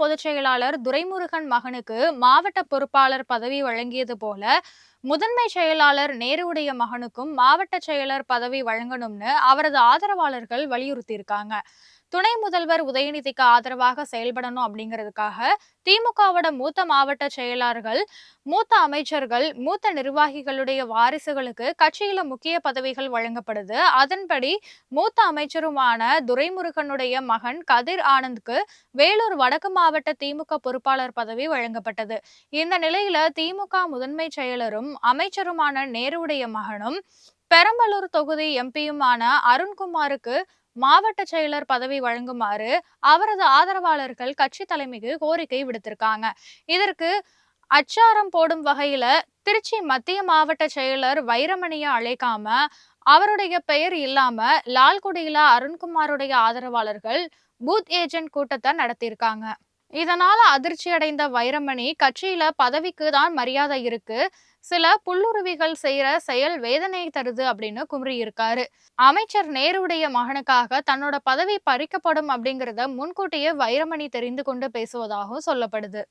பொதுச் செயலாளர் துரைமுருகன் மகனுக்கு மாவட்ட பொறுப்பாளர் பதவி வழங்கியது போல முதன்மை செயலாளர் நேருவுடைய மகனுக்கும் மாவட்ட செயலர் பதவி வழங்கணும்னு அவரது ஆதரவாளர்கள் வலியுறுத்தியிருக்காங்க. துணை முதல்வர் உதயநிதிக்கு ஆதரவாக செயல்படணும் அப்படிங்கிறதுக்காக திமுகவோட மூத்த மாவட்ட செயலாளர்கள், மூத்த அமைச்சர்கள், மூத்த நிர்வாகிகளுடைய வாரிசுகளுக்கு கட்சியில முக்கிய பதவிகள் வழங்கப்படுது. அதன்படி மூத்த அமைச்சருமான துரைமுருகனுடைய மகன் கதிர் ஆனந்த்க்கு வேலூர் வடக்கு மாவட்ட திமுக பொறுப்பாளர் பதவி வழங்கப்பட்டது. இந்த நிலையில திமுக முதன்மை செயலரும் அமைச்சருமான நேருவுடைய மகனும் பெரம்பலூர் தொகுதி எம்பியுமான அருண்குமாருக்கு மாவட்ட செயலர் பதவி வழங்குமாறு அவரது ஆதரவாளர்கள் கட்சி தலைமைக்கு கோரிக்கை விடுத்திருக்காங்க. இதற்கு அச்சாரம் போடும் வகையில திருச்சி மத்திய மாவட்ட செயலர் வைரமணியை அழைக்காம அவருடைய பெயர் இல்லாம லால்குடியில அருண்குமாருடைய ஆதரவாளர்கள் பூத் ஏஜென்ட் கூட்டத்தை நடத்தியிருக்காங்க. இதனால அதிர்ச்சி அடைந்த வைரமணி கட்சியில பதவிக்கு தான் மரியாதை இருக்கு, சில புல்லுருவிகள் செய்யற செயல் வேதனை தருது அப்படின்னு குமரியிருக்காரு. அமைச்சர் நேருடைய மகனுக்காக தன்னோட பதவி பறிக்கப்படும் அப்படிங்கிறத முன்கூட்டியே வைரமணி தெரிந்து கொண்டு பேசுவதாகவும் சொல்லப்படுது.